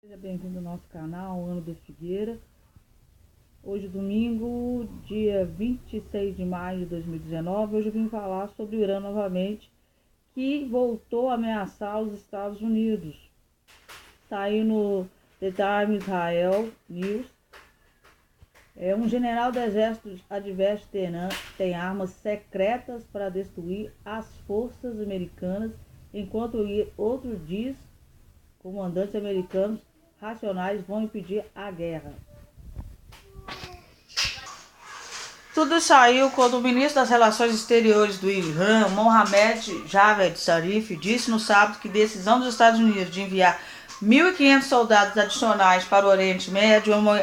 Seja bem-vindo ao nosso canal Ano de Figueira. Hoje, domingo, dia 26 de maio de 2019, hoje eu vim falar sobre o Irã novamente, que voltou a ameaçar os Estados Unidos. Saiu no The Times Israel News. Um general do exército adverte Teherã tem armas secretas para destruir as forças americanas, enquanto outro diz comandantes americanos racionais vão impedir a guerra. Tudo saiu quando o ministro das Relações Exteriores do Irã, Mohammad Javad Zarif, disse no sábado que a decisão dos Estados Unidos de enviar 1.500 soldados adicionais para o Oriente Médio é uma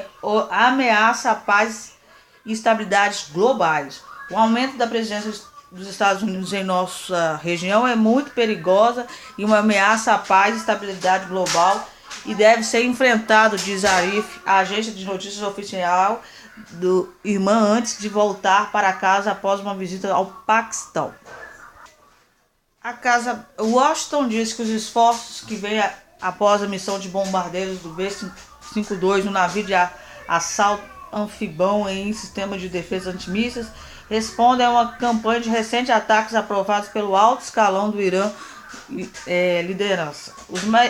ameaça à paz e estabilidade globais. O aumento da presença dos Estados Unidos em nossa região é muito perigosa e uma ameaça à paz e estabilidade global e deve ser enfrentado, diz Zarif, a agência de notícias oficial do Irã, antes de voltar para casa após uma visita ao Paquistão. A casa Washington diz que os esforços que vêm após a missão de bombardeiros do B-52 no navio de assalto anfibão em sistema de defesa antimísseis respondem a uma campanha de recentes ataques aprovados pelo alto escalão do Irã liderança.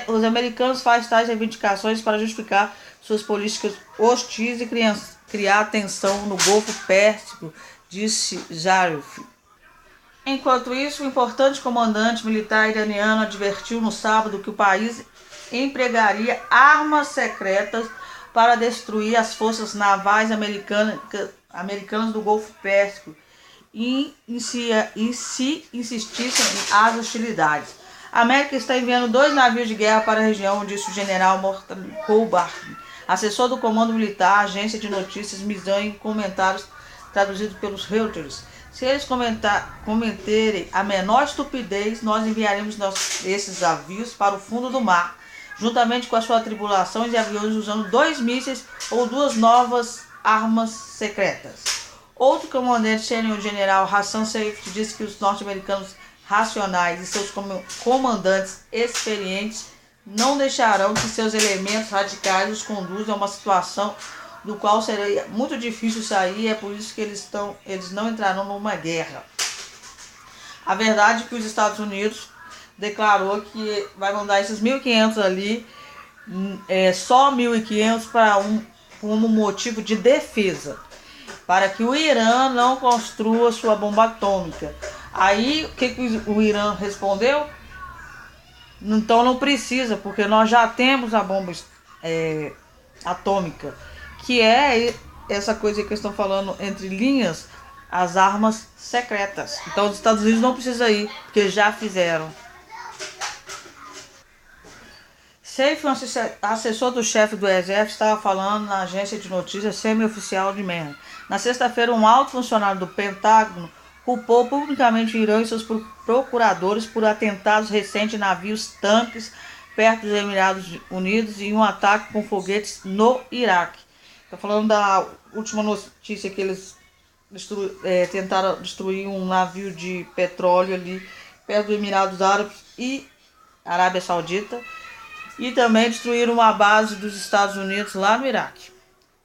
Os americanos fazem tais reivindicações para justificar suas políticas hostis e criar tensão no Golfo Pérsico, disse Zarif. Enquanto isso, o importante comandante militar iraniano advertiu no sábado que o país empregaria armas secretas para destruir as forças navais americanas do Golfo Pérsico e se insistissem as hostilidades. A América está enviando 2 navios de guerra para a região, disse o general Morten Kohlberg, assessor do comando militar, agência de notícias Mizan, em comentários traduzidos pelos Reuters. Se eles cometerem a menor estupidez, nós enviaremos esses navios para o fundo do mar, juntamente com a sua tripulação e aviões usando 2 mísseis ou 2 novas armas secretas. Outro comandante sênior, o general Hassan Saif, disse que os norte-americanos racionais e seus comandantes experientes não deixarão que seus elementos radicais os conduzam a uma situação do qual seria muito difícil sair, é por isso que eles não entrarão numa guerra. A verdade é que os Estados Unidos declarou que vai mandar esses 1.500 ali, só 1.500 como motivo de defesa, para que o Irã não construa sua bomba atômica. Aí, o que o Irã respondeu? Então não precisa, porque nós já temos a bomba atômica, que é essa coisa que eles estão falando entre linhas, as armas secretas. Então os Estados Unidos não precisam ir, porque já fizeram. Saif, um assessor do chefe do exército, estava falando na agência de notícias semi-oficial de Merna. Na sexta-feira, um alto funcionário do Pentágono culpou publicamente o Irã e seus procuradores por atentados recentes em navios-tanques perto dos Emirados Unidos e um ataque com foguetes no Iraque. Está falando da última notícia que eles tentaram destruir um navio de petróleo ali perto dos Emirados Árabes e Arábia Saudita, e também destruíram uma base dos Estados Unidos lá no Iraque.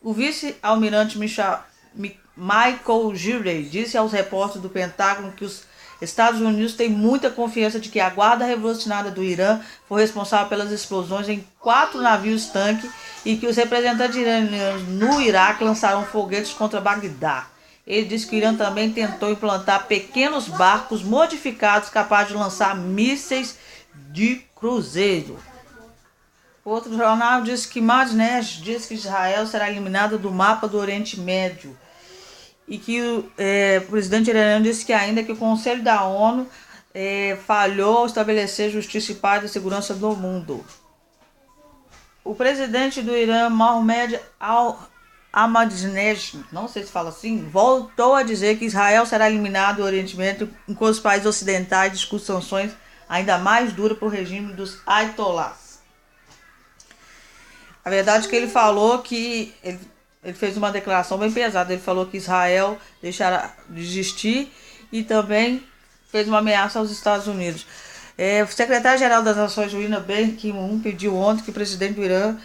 O vice-almirante Michael Gilley disse aos repórteres do Pentágono que os Estados Unidos têm muita confiança de que a Guarda Revolucionária do Irã foi responsável pelas explosões em 4 navios-tanque e que os representantes iranianos no Iraque lançaram foguetes contra Bagdá. Ele disse que o Irã também tentou implantar pequenos barcos modificados capazes de lançar mísseis de cruzeiro. Outro jornal disse que Madnesh disse que Israel será eliminado do mapa do Oriente Médio e que o presidente iraniano disse que ainda que o Conselho da ONU falhou ao estabelecer justiça e paz e segurança do mundo. O presidente do Irã, Mohammad Ahmadinejad, não sei se fala assim, voltou a dizer que Israel será eliminado do Oriente Médio enquanto os países ocidentais discutem sanções ainda mais duras para o regime dos Ayatollahs. A verdade é que ele falou que ele fez uma declaração bem pesada. Ele falou que Israel deixará de existir e também fez uma ameaça aos Estados Unidos. O secretário-geral das Nações Unidas, Ban Ki-moon, pediu ontem que o presidente do Irã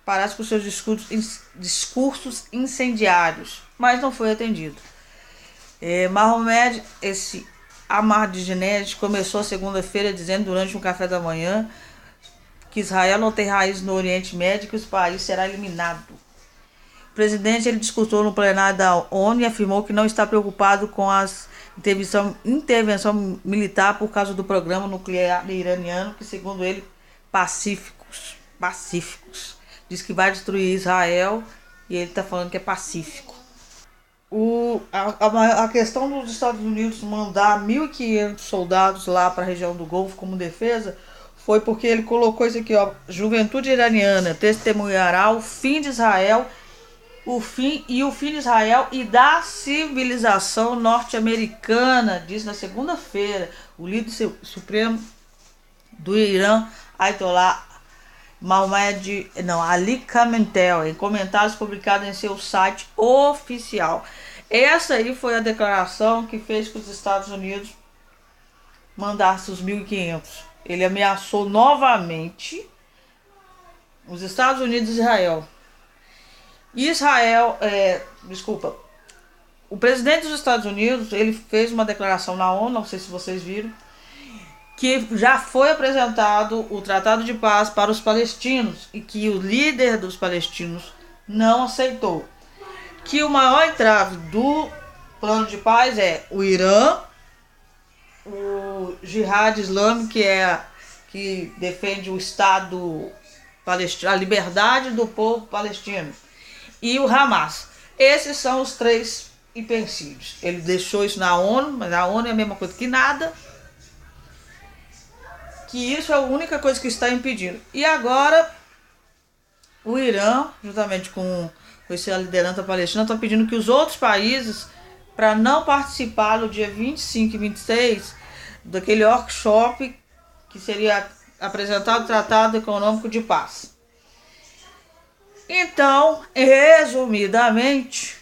parasse com seus discursos incendiários, mas não foi atendido. Mohamed Ahmadinejad começou a segunda-feira dizendo durante um café da manhã que Israel não tem raiz no Oriente Médio e que o país será eliminado. O presidente discursou no plenário da ONU e afirmou que não está preocupado com a intervenção militar por causa do programa nuclear iraniano, que segundo ele, pacíficos. Diz que vai destruir Israel e ele está falando que é pacífico. A questão dos Estados Unidos mandar 1.500 soldados lá para a região do Golfo como defesa foi porque ele colocou isso aqui, ó: juventude iraniana testemunhará o fim de Israel, o fim de Israel e da civilização norte-americana, disse na segunda-feira o líder supremo do Irã, Ayatollah Ali Khamenei, em comentários publicados em seu site oficial. Essa aí foi a declaração que fez que os Estados Unidos mandassem os 1.500. Ele ameaçou novamente os Estados Unidos e Israel. O presidente dos Estados Unidos, ele fez uma declaração na ONU, não sei se vocês viram, que já foi apresentado o Tratado de Paz para os palestinos e que o líder dos palestinos não aceitou. Que o maior entrave do plano de paz é o Irã, o Jihad Islâmico, que defende o Estado palestino, a liberdade do povo palestino, e o Hamas. Esses são os três empecilhos. Ele deixou isso na ONU, mas a ONU é a mesma coisa que nada. Que isso é a única coisa que está impedindo. E agora o Irã, juntamente com essa liderança palestina, está pedindo que os outros países, para não participar no dia 25 e 26 daquele workshop que seria apresentado o Tratado Econômico de Paz. Então, resumidamente,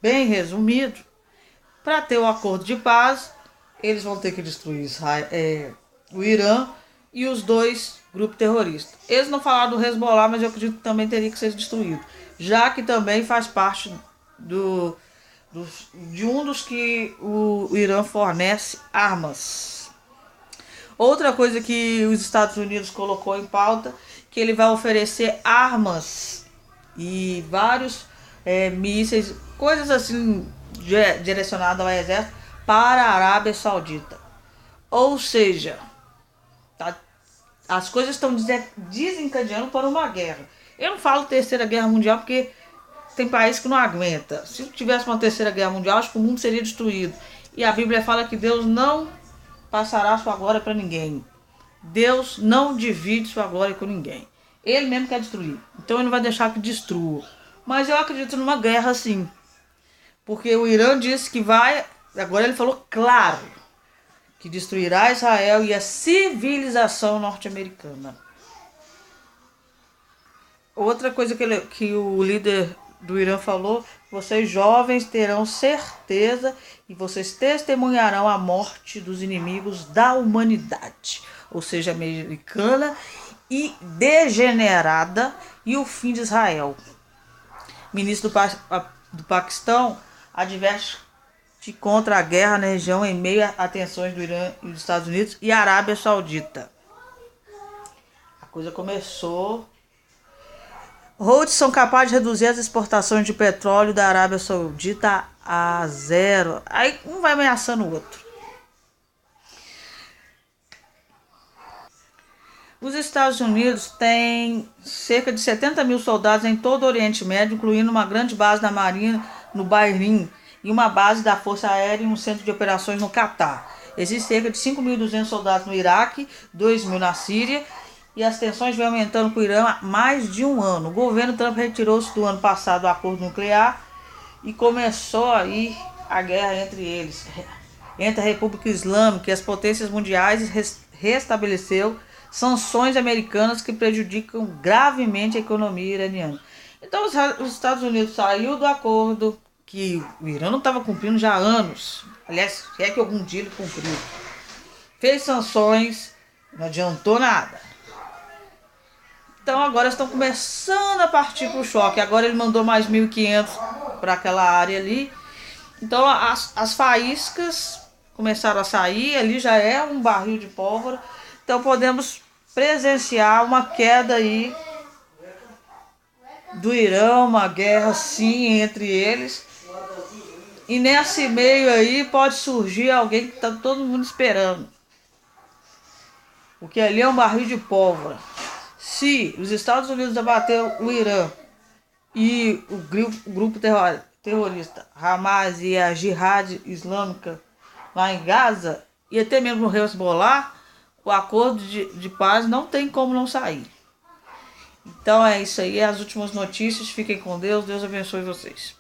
bem resumido, para ter o acordo de paz, eles vão ter que destruir o Irã e os dois grupos terroristas. Eles não falaram do Hezbollah, mas eu acredito que também teria que ser destruído, já que também faz parte de um dos que o Irã fornece armas. Outra coisa que os Estados Unidos colocou em pauta, que ele vai oferecer armas e vários mísseis, coisas assim direcionadas ao exército para a Arábia Saudita. Ou seja, as coisas estão desencadeando para uma guerra. Eu não falo terceira guerra mundial porque tem país que não aguenta. Se tivesse uma terceira guerra mundial, acho que o mundo seria destruído. E a Bíblia fala que Deus não passará sua glória para ninguém. Deus não divide sua glória com ninguém. Ele mesmo quer destruir. Então ele não vai deixar que destrua. Mas eu acredito numa guerra sim. Porque o Irã disse que vai... Agora ele falou claro que destruirá Israel e a civilização norte-americana. Outra coisa que o líder do Irã falou: vocês jovens terão certeza e vocês testemunharão a morte dos inimigos da humanidade, ou seja, americana e degenerada, e o fim de Israel. O ministro do Paquistão adverte contra a guerra na região em meio a tensões do Irã e dos Estados Unidos e Arábia Saudita. A coisa começou. Houthis são capazes de reduzir as exportações de petróleo da Arábia Saudita a zero. Aí um vai ameaçando o outro. Os Estados Unidos têm cerca de 70 mil soldados em todo o Oriente Médio, incluindo uma grande base da Marinha no Bahrein e uma base da Força Aérea e um centro de operações no Catar. Existem cerca de 5.200 soldados no Iraque, 2.000 na Síria, e as tensões vêm aumentando com o Irã há mais de um ano. O governo Trump retirou-se do ano passado do acordo nuclear e começou aí a guerra entre eles, entre a República Islâmica e as potências mundiais, restabeleceu sanções americanas que prejudicam gravemente a economia iraniana. Então os Estados Unidos saiu do acordo que o Irã não estava cumprindo já há anos. Aliás, se é que algum dia ele cumpriu. fez sanções, não adiantou nada. Então agora estão começando a partir para o choque. Agora ele mandou mais 1.500 para aquela área ali. Então as faíscas começaram a sair, ali já é um barril de pólvora. Então podemos presenciar uma queda aí do Irã, uma guerra sim entre eles. E nesse meio aí pode surgir alguém que está todo mundo esperando. Porque ali é um barril de pólvora. Se os Estados Unidos abater o Irã e o grupo terrorista Hamas e a Jihad Islâmica lá em Gaza, e até mesmo o Hezbollah, o acordo de paz não tem como não sair. Então é isso aí, as últimas notícias. Fiquem com Deus, Deus abençoe vocês.